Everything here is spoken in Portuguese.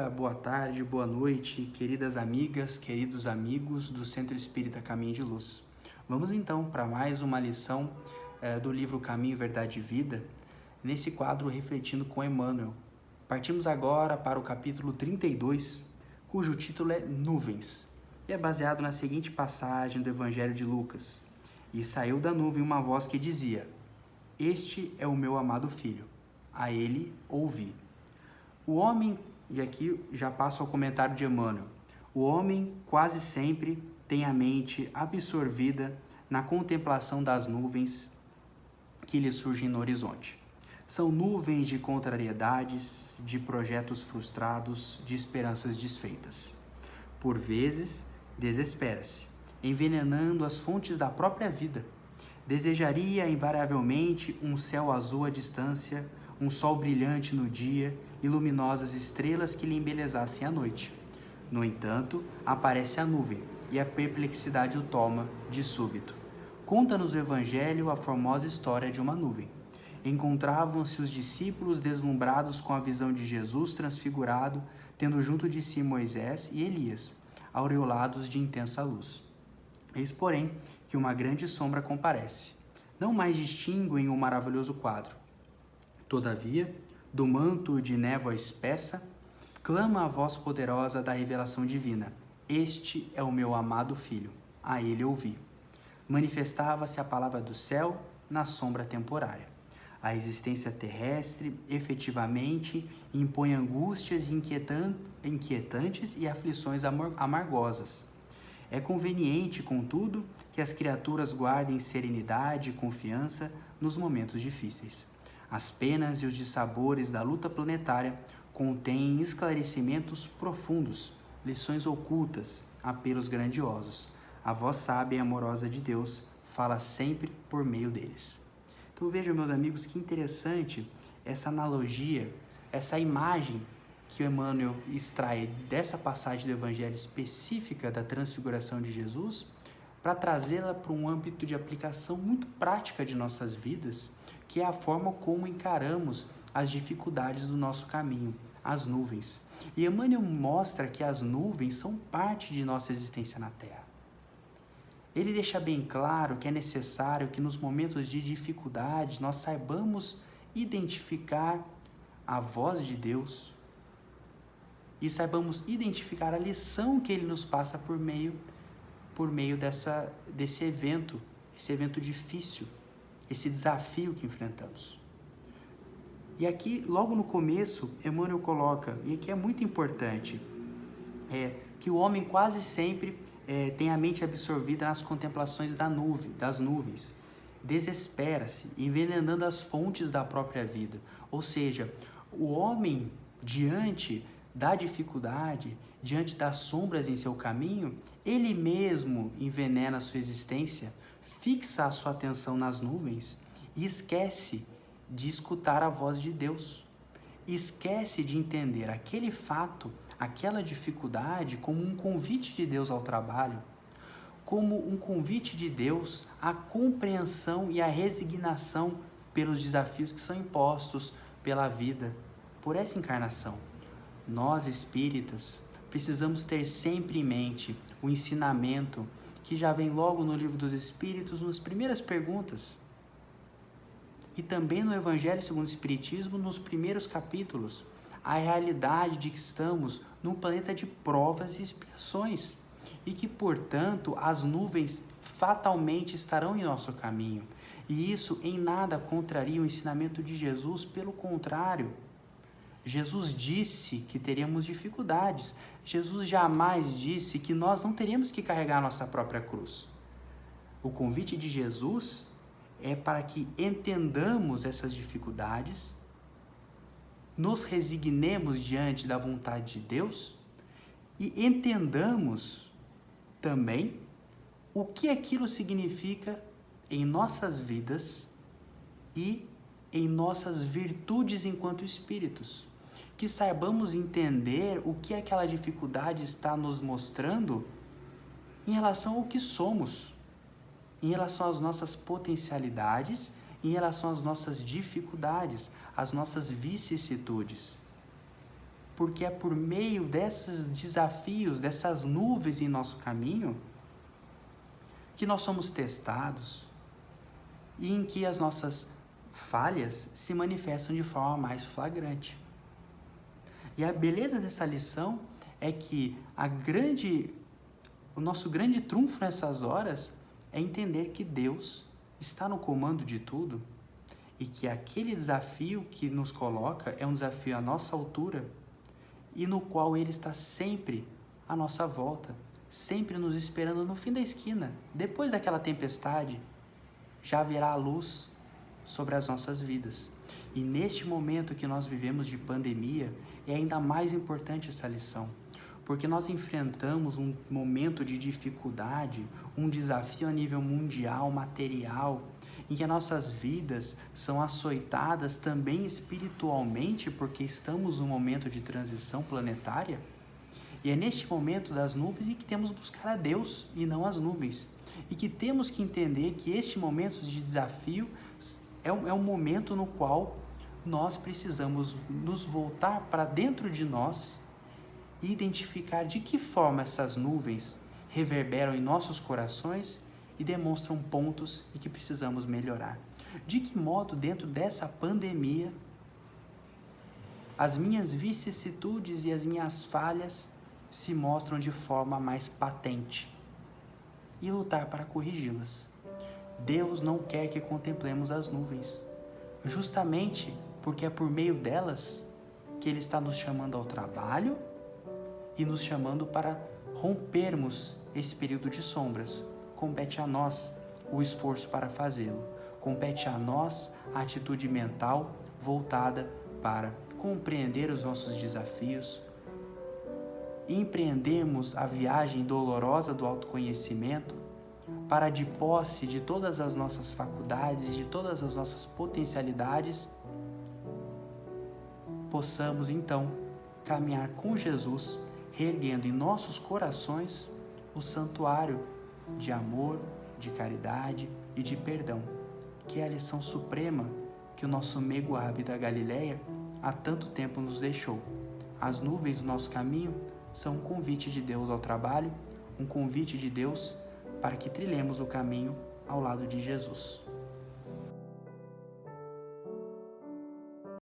dia, boa tarde, boa noite, queridas amigas, queridos amigos do Centro Espírita Caminho de Luz. Vamos então para mais uma lição do livro Caminho, Verdade e Vida, nesse quadro Refletindo com Emmanuel. Partimos agora para o capítulo 32, cujo título é Nuvens, e é baseado na seguinte passagem do Evangelho de Lucas. E saiu da nuvem uma voz que dizia: Este é o meu amado filho, a ele ouvi. O homem, e aqui já passo ao comentário de Emmanuel, o homem quase sempre tem a mente absorvida na contemplação das nuvens que lhe surgem no horizonte. São nuvens de contrariedades, de projetos frustrados, de esperanças desfeitas. Por vezes, desespera-se, envenenando as fontes da própria vida. Desejaria invariavelmente um céu azul à distância, um sol brilhante no dia e luminosas estrelas que lhe embelezassem a noite. No entanto, aparece a nuvem e a perplexidade o toma de súbito. Conta-nos o Evangelho a formosa história de uma nuvem. Encontravam-se os discípulos deslumbrados com a visão de Jesus transfigurado, tendo junto de si Moisés e Elias, aureolados de intensa luz. Eis, porém, que uma grande sombra comparece. Não mais distinguem o maravilhoso quadro. Todavia, do manto de névoa espessa, clama a voz poderosa da revelação divina: Este é o meu amado filho, a ele ouvi. Manifestava-se a palavra do céu na sombra temporária. A existência terrestre, efetivamente, impõe angústias inquietantes e aflições amargosas. É conveniente, contudo, que as criaturas guardem serenidade e confiança nos momentos difíceis. As penas e os dissabores da luta planetária contêm esclarecimentos profundos, lições ocultas, apelos grandiosos. A voz sábia e amorosa de Deus fala sempre por meio deles. Então vejam, meus amigos, que interessante essa analogia, essa imagem que Emmanuel extrai dessa passagem do Evangelho específica da transfiguração de Jesus, para trazê-la para um âmbito de aplicação muito prática de nossas vidas, que é a forma como encaramos as dificuldades do nosso caminho, as nuvens. E Emmanuel mostra que as nuvens são parte de nossa existência na Terra. Ele deixa bem claro que é necessário que nos momentos de dificuldade nós saibamos identificar a voz de Deus e saibamos identificar a lição que Ele nos passa por meio desse evento, esse evento difícil, esse desafio que enfrentamos. E aqui, logo no começo, Emmanuel coloca, e aqui é muito importante, que o homem quase sempre tem a mente absorvida nas contemplações das nuvens. Desespera-se, envenenando as fontes da própria vida. Ou seja, o homem, diante da dificuldade, diante das sombras em seu caminho, ele mesmo envenena a sua existência, fixa a sua atenção nas nuvens e esquece de escutar a voz de Deus. Esquece de entender aquele fato, aquela dificuldade como um convite de Deus ao trabalho, como um convite de Deus à compreensão e à resignação pelos desafios que são impostos pela vida, por essa encarnação. Nós, espíritas, precisamos ter sempre em mente o ensinamento que já vem logo no Livro dos Espíritos, nas primeiras perguntas, e também no Evangelho segundo o Espiritismo, nos primeiros capítulos, a realidade de que estamos num planeta de provas e expiações, e que, portanto, as nuvens fatalmente estarão em nosso caminho, e isso em nada contraria o ensinamento de Jesus, pelo contrário. Jesus disse que teríamos dificuldades. Jesus jamais disse que nós não teríamos que carregar a nossa própria cruz. O convite de Jesus é para que entendamos essas dificuldades, nos resignemos diante da vontade de Deus e entendamos também o que aquilo significa em nossas vidas e em nossas virtudes enquanto espíritos. Que saibamos entender o que aquela dificuldade está nos mostrando em relação ao que somos, em relação às nossas potencialidades, em relação às nossas dificuldades, às nossas vicissitudes. porque é por meio desses desafios, dessas nuvens em nosso caminho, que nós somos testados e em que as nossas falhas se manifestam de forma mais flagrante. E a beleza dessa lição é que o nosso grande trunfo nessas horas é entender que Deus está no comando de tudo e que aquele desafio que nos coloca é um desafio à nossa altura e no qual Ele está sempre à nossa volta, sempre nos esperando no fim da esquina. Depois daquela tempestade, já haverá a luz sobre as nossas vidas. E neste momento que nós vivemos de pandemia, é ainda mais importante essa lição, porque nós enfrentamos um momento de dificuldade, um desafio a nível mundial, material, em que as nossas vidas são açoitadas também espiritualmente, porque estamos num momento de transição planetária. E é neste momento das nuvens em que temos que buscar a Deus e não as nuvens. E que temos que entender que este momento de desafio é um momento no qual nós precisamos nos voltar para dentro de nós e identificar de que forma essas nuvens reverberam em nossos corações e demonstram pontos em que precisamos melhorar. De que modo, dentro dessa pandemia, as minhas vicissitudes e as minhas falhas se mostram de forma mais patente e lutar para corrigi-las. Deus não quer que contemplemos as nuvens, justamente porque é por meio delas que Ele está nos chamando ao trabalho e nos chamando para rompermos esse período de sombras. Compete a nós o esforço para fazê-lo. Compete a nós a atitude mental voltada para compreender os nossos desafios, empreendermos a viagem dolorosa do autoconhecimento para, de posse de todas as nossas faculdades e de todas as nossas potencialidades, possamos então caminhar com Jesus, reerguendo em nossos corações o santuário de amor, de caridade e de perdão, que é a lição suprema que o nosso meigo Rabi da Galileia há tanto tempo nos deixou. As nuvens do nosso caminho são um convite de Deus ao trabalho, um convite de Deus para que trilhemos o caminho ao lado de Jesus.